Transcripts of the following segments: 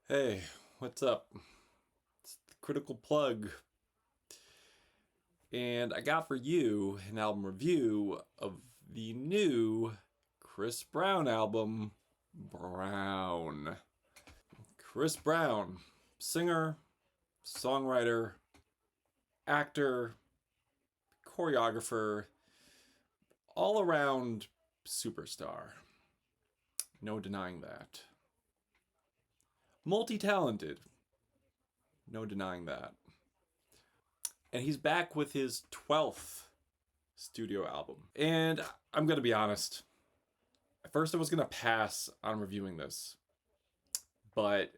Hey, what's up? It's the Critical Plug, and I got for you an album review of the new Chris Brown album, Brown. Chris Brown, singer, songwriter, actor, choreographer, all around superstar. No denying that. Multi talented. No denying that. And he's back with his 12th studio album. And I'm going to be honest, at first I was going to pass on reviewing this, but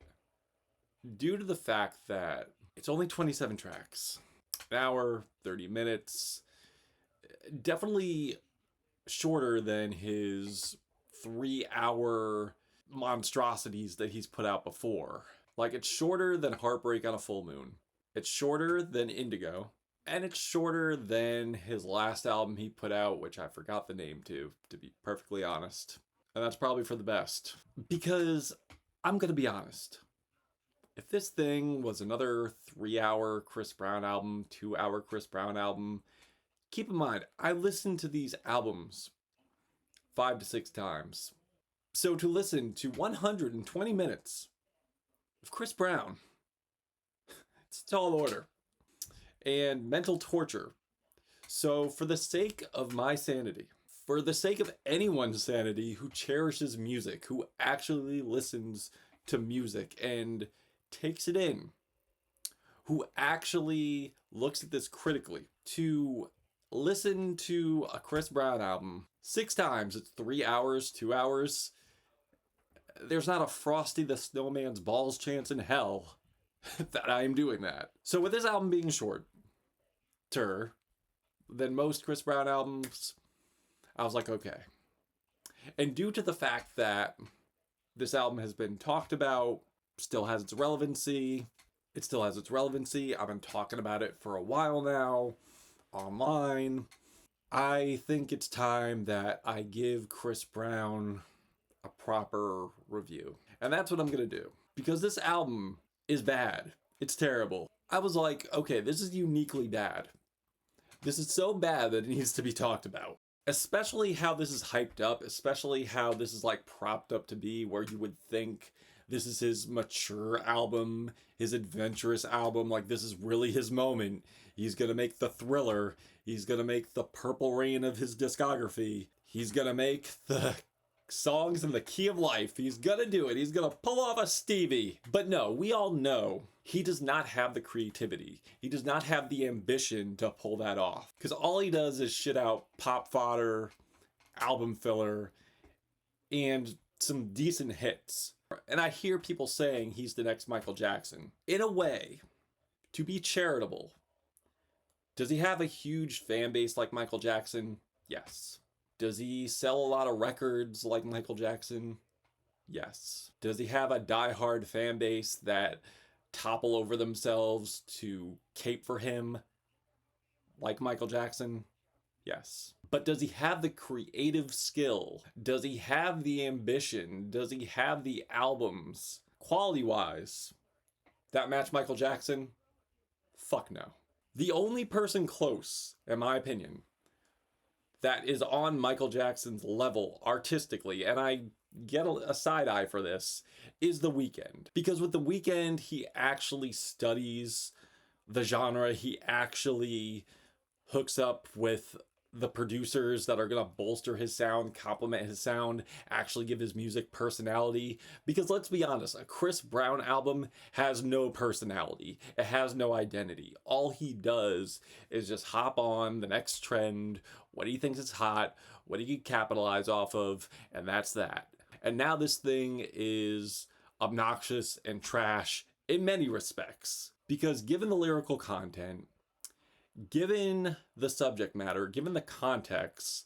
due to the fact that it's only 27 tracks, an hour, 30 minutes, definitely shorter than his 3 hour monstrosities that he's put out before. Like, it's shorter than Heartbreak on a Full Moon. It's shorter than Indigo. And it's shorter than his last album he put out, which I forgot the name to be perfectly honest. And that's probably for the best. Because I'm going to be honest. If this thing was another 3 hour Chris Brown album, 2 hour Chris Brown album, keep in mind, I listened to these albums 5 to 6 times. So to listen to 120 minutes of Chris Brown, it's a tall order. And mental torture. So, for the sake of my sanity, for the sake of anyone's sanity who cherishes music, who actually listens to music and takes it in, who actually looks at this critically, to listen to a Chris Brown album 6 times, it's 3 hours, 2 hours, there's not a Frosty the Snowman's balls chance in hell that I am doing that. So, with this album being shorter than most Chris Brown albums, I was like, okay. And due to the fact that this album has been talked about, still has its relevancy, it still has its relevancy. I've been talking about it for a while now, online. I think it's time that I give Chris Brown a proper review. And that's what I'm gonna do. Because this album is bad. It's terrible. I was like, okay, this is uniquely bad. This is so bad that it needs to be talked about. Especially how this is hyped up, especially how this is like propped up to be, where you would think this is his mature album, his adventurous album, like this is really his moment. He's gonna make the Thriller, he's gonna make the Purple Rain of his discography, he's gonna make the songs in the key of life. He's gonna do it. He's gonna pull off a Stevie. But no, we all know he does not have the creativity. He does not have the ambition to pull that off. Because all he does is shit out pop fodder, album filler, and some decent hits. And I hear people saying he's the next Michael Jackson. In a way, to be charitable, does he have a huge fan base like Michael Jackson? Yes. Does he sell a lot of records like Michael Jackson? Yes. Does he have a diehard fan base that topple over themselves to cape for him like Michael Jackson? Yes. But does he have the creative skill? Does he have the ambition? Does he have the albums, quality-wise, that match Michael Jackson? Fuck no. The only person close, in my opinion, that is on Michael Jackson's level artistically, and I get a side eye for this, is The Weeknd. Because with The Weeknd, he actually studies the genre, he actually hooks up with the producers that are gonna bolster his sound, complement his sound, actually give his music personality. Because let's be honest, a Chris Brown album has no personality. It has no identity. All he does is just hop on the next trend, what he thinks is hot, what he can capitalize off of, and that's that. And now this thing is obnoxious and trash in many respects. Because given the lyrical content, given the subject matter, given the context,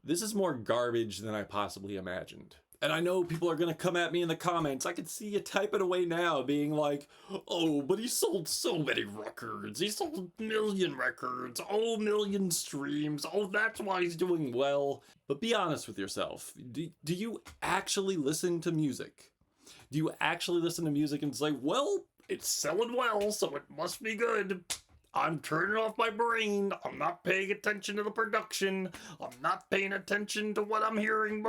this is more garbage than I possibly imagined. And I know people are gonna come at me in the comments. I can see you typing away now, being like, oh, but he sold so many records. He sold a million records. Oh, million streams. Oh, that's why he's doing well. But be honest with yourself. Do you actually listen to music? Do you actually listen to music and say, well, it's selling well, so it must be good. I'm turning off my brain. I'm not paying attention to the production. I'm not paying attention to what I'm hearing.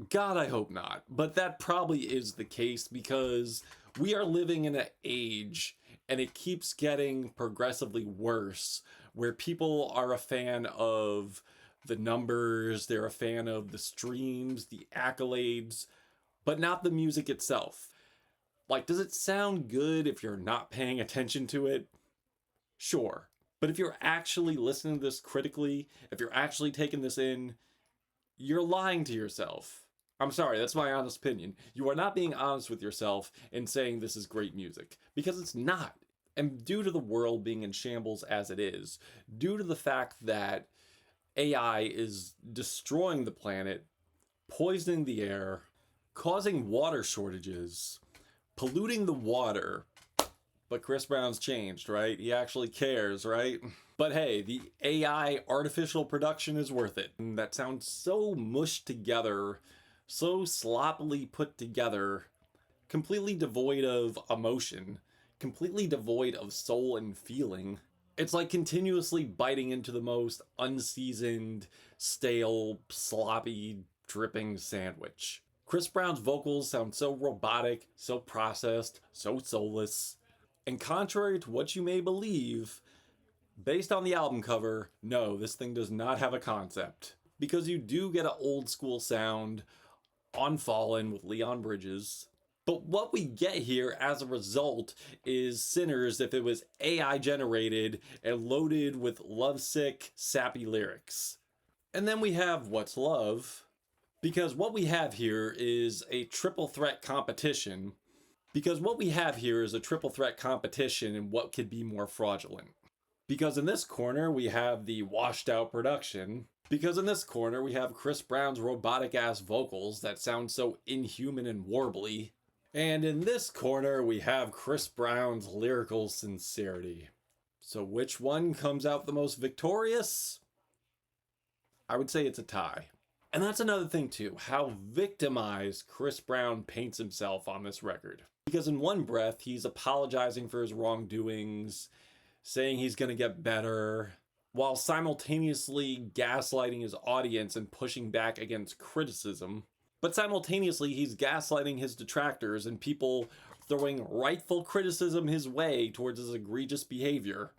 God, I hope not. But that probably is the case because we are living in an age, and it keeps getting progressively worse, where people are a fan of the numbers, they're a fan of the streams, the accolades, but not the music itself. Like, does it sound good if you're not paying attention to it? Sure. But if you're actually listening to this critically, if you're actually taking this in, you're lying to yourself. I'm sorry, that's my honest opinion. You are not being honest with yourself in saying this is great music, because it's not. And due to the world being in shambles as it is, due to the fact that AI is destroying the planet, poisoning the air, causing water shortages, polluting the water. But Chris Brown's changed, right? He actually cares, right? But hey, the AI artificial production is worth it. And that sounds so mushed together, so sloppily put together, completely devoid of emotion, completely devoid of soul and feeling. It's like continuously biting into the most unseasoned, stale, sloppy, dripping sandwich. Chris Brown's vocals sound so robotic, so processed, so soulless. And contrary to what you may believe, based on the album cover, no, this thing does not have a concept. Because you do get an old school sound on Fallen with Leon Bridges. But what we get here as a result is Sinners if it was AI generated and loaded with lovesick, sappy lyrics. And then we have What's Love, because what we have here is a triple threat competition. Because what we have here is a triple threat competition in what could be more fraudulent. Because in this corner, we have the washed out production. Because in this corner, we have Chris Brown's robotic ass vocals that sound so inhuman and warbly. And in this corner, we have Chris Brown's lyrical sincerity. So which one comes out the most victorious? I would say it's a tie. And that's another thing too, how victimized Chris Brown paints himself on this record. Because in one breath, he's apologizing for his wrongdoings, saying he's gonna get better, while simultaneously gaslighting his audience and pushing back against criticism. But simultaneously, he's gaslighting his detractors and people throwing rightful criticism his way towards his egregious behavior.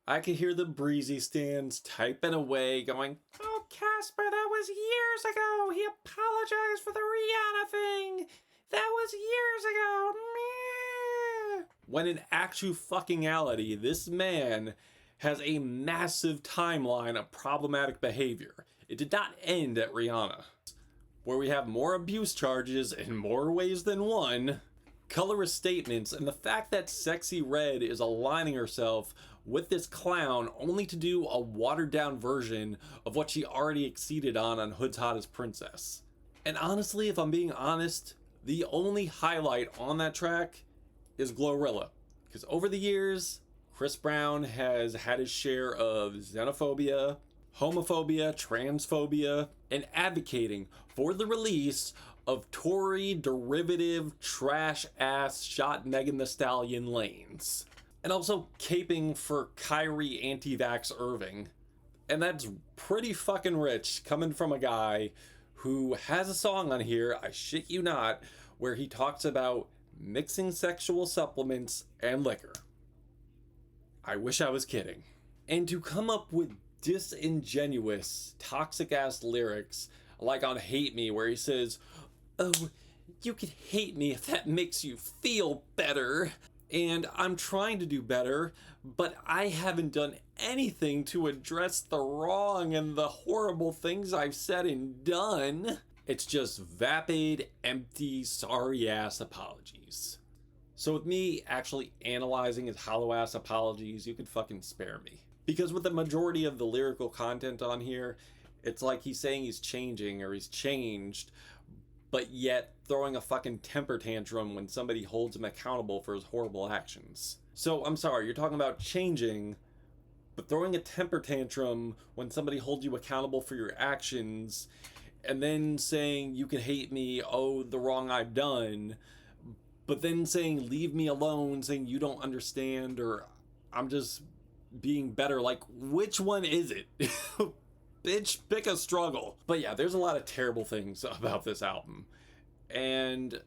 I could hear the breezy stands typing away, going, "Oh, Casper, that was years ago. He apologized for the Rihanna thing. That was years ago." Meh. When in actual fucking-ality, this man has a massive timeline of problematic behavior. It did not end at Rihanna, where we have more abuse charges in more ways than one, colorist statements, and the fact that Sexy Red is aligning herself with this clown only to do a watered down version of what she already exceeded on Hood's Hottest Princess. And honestly, if I'm being honest, the only highlight on that track is Glorilla. Because over the years, Chris Brown has had his share of xenophobia, homophobia, transphobia, and advocating for the release of Tory derivative trash ass shot Megan Thee Stallion lanes. And also caping for Kyrie anti-vax Irving. And that's pretty fucking rich coming from a guy who has a song on here, I shit you not, where he talks about mixing sexual supplements and liquor. I wish I was kidding. And to come up with disingenuous, toxic-ass lyrics, like on Hate Me, where he says, "Oh, you can hate me if that makes you feel better. And I'm trying to do better, but I haven't done anything to address the wrong and the horrible things I've said and done." It's just vapid, empty, sorry-ass apologies. So with me actually analyzing his hollow-ass apologies, you could fucking spare me. Because with the majority of the lyrical content on here, it's like he's saying he's changing or he's changed, but yet throwing a fucking temper tantrum when somebody holds him accountable for his horrible actions. So I'm sorry, you're talking about changing, but throwing a temper tantrum when somebody holds you accountable for your actions and then saying you can hate me, oh, the wrong I've done, but then saying leave me alone, saying you don't understand, or I'm just being better. Like, which one is it? Bitch, pick a struggle. But yeah, there's a lot of terrible things about this album, and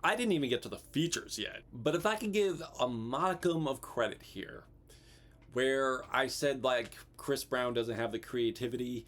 I didn't even get to the features yet. But if I could give a modicum of credit here, where I said like Chris Brown doesn't have the creativity,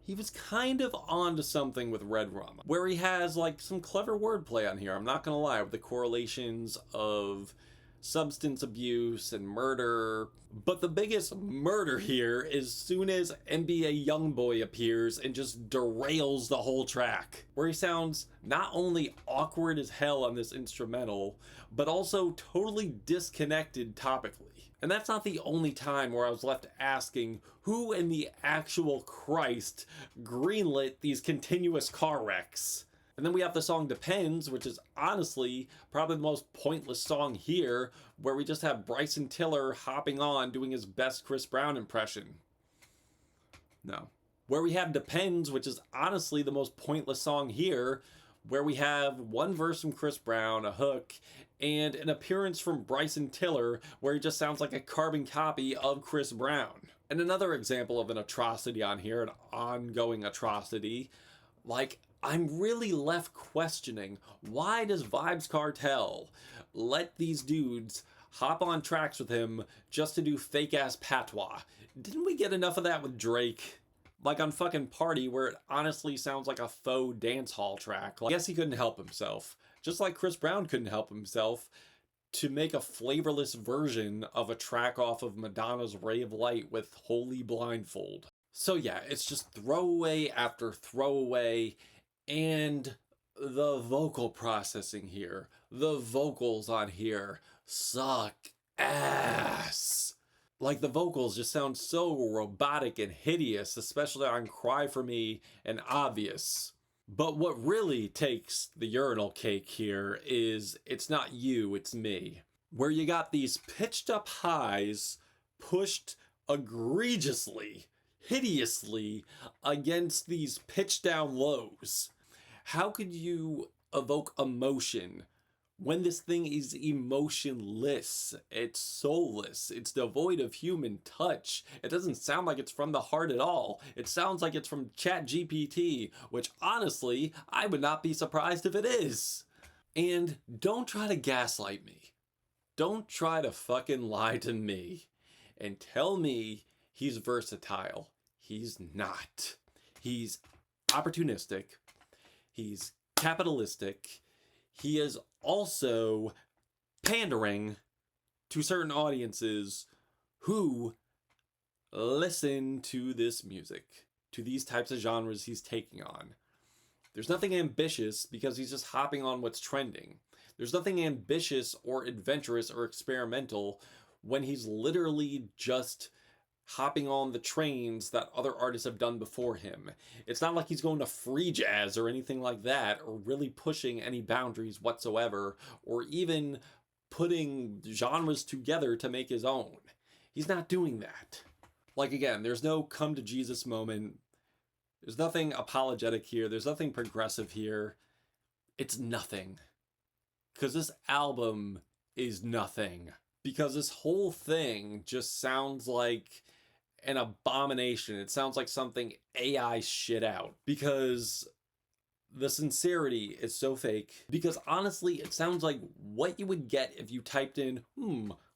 he was kind of onto something with Red Rum, where he has like some clever wordplay on here. I'm not gonna lie, with the correlations of substance abuse and murder. But the biggest murder here is soon as NBA Youngboy appears and just derails the whole track, where he sounds not only awkward as hell on this instrumental, but also totally disconnected topically. And that's not the only time where I was left asking who in the actual Christ greenlit these continuous car wrecks. And then we have the song Depends, which is honestly probably the most pointless song here, where we just have Bryson Tiller hopping on doing his best Chris Brown impression. No. Where we have Depends, which is honestly the most pointless song here, where we have one verse from Chris Brown, a hook, and an appearance from Bryson Tiller where he just sounds like a carbon copy of Chris Brown. And another example of an atrocity on here, an ongoing atrocity, like, I'm really left questioning, why does Vybz Kartel let these dudes hop on tracks with him just to do fake ass patois? Didn't we get enough of that with Drake? Like on fucking Party, where it honestly sounds like a faux dance hall track. Like, I guess he couldn't help himself. Just like Chris Brown couldn't help himself to make a flavorless version of a track off of Madonna's Ray of Light with Holy Blindfold. So yeah, it's just throwaway after throwaway, and the vocal processing here, the vocals on here suck ass. Like, the vocals just sound so robotic and hideous, especially on Cry For Me and Obvious. But what really takes the urinal cake here is It's Not You, It's Me, where you got these pitched up highs pushed egregiously, hideously against these pitched down lows. How could you evoke emotion when this thing is emotionless? It's soulless. It's devoid of human touch. It doesn't sound like it's from the heart at all. It sounds like it's from ChatGPT, which honestly, I would not be surprised if it is. And don't try to gaslight me. Don't try to fucking lie to me and tell me he's versatile. He's not. He's opportunistic. He's capitalistic. He is also pandering to certain audiences who listen to this music, to these types of genres he's taking on. There's nothing ambitious because he's just hopping on what's trending. There's nothing ambitious or adventurous or experimental when he's literally just hopping on the trains that other artists have done before him. It's not like he's going to free jazz or anything like that, or really pushing any boundaries whatsoever, or even putting genres together to make his own. He's not doing that. Like, again, there's no come to Jesus moment. There's nothing apologetic here. There's nothing progressive here. It's nothing. Because this album is nothing. Because this whole thing just sounds like an abomination. It sounds like something AI shit out. Because the sincerity is so fake. Because honestly, it sounds like what you would get if you typed in,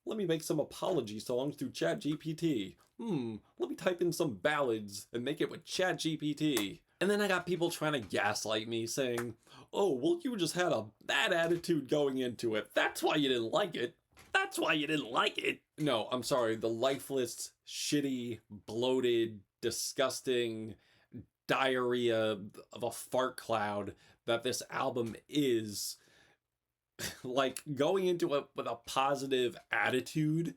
let me make some apology songs through ChatGPT. Let me type in some ballads and make it with ChatGPT. And then I got people trying to gaslight me saying, oh, well, you just had a bad attitude going into it. That's why you didn't like it. That's why you didn't like it. No, I'm sorry. The lifeless, shitty, bloated, disgusting diarrhea of a fart cloud that this album is, like, going into it with a positive attitude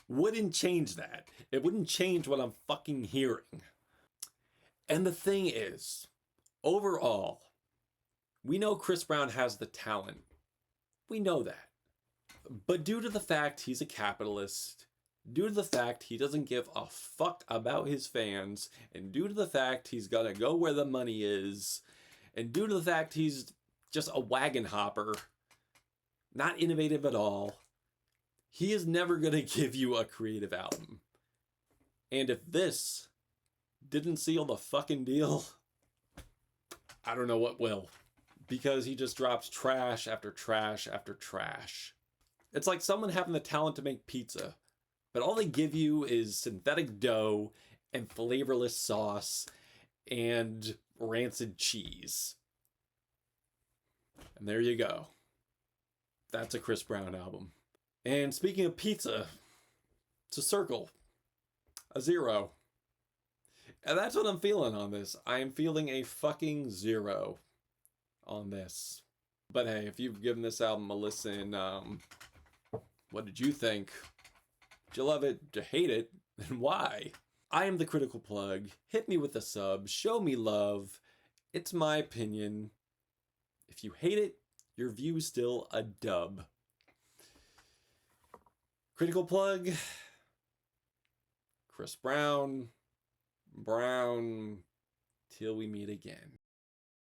wouldn't change that. It wouldn't change what I'm fucking hearing. And the thing is, overall, we know Chris Brown has the talent. We know that. But due to the fact he's a capitalist, due to the fact he doesn't give a fuck about his fans, and due to the fact he's gonna go where the money is, and due to the fact he's just a wagon hopper, not innovative at all, he is never gonna give you a creative album. And if this didn't seal the fucking deal, I don't know what will. Because he just drops trash after trash after trash. It's like someone having the talent to make pizza, but all they give you is synthetic dough and flavorless sauce and rancid cheese. And there you go. That's a Chris Brown album. And speaking of pizza, it's a circle. A 0. And that's what I'm feeling on this. I am feeling a fucking 0 on this. But hey, if you've given this album a listen, what did you think? Did you love it? Did you hate it? And why? I am the Critical Plug. Hit me with a sub. Show me love. It's my opinion. If you hate it, your view's still a dub. Critical Plug. Chris Brown. Till we meet again.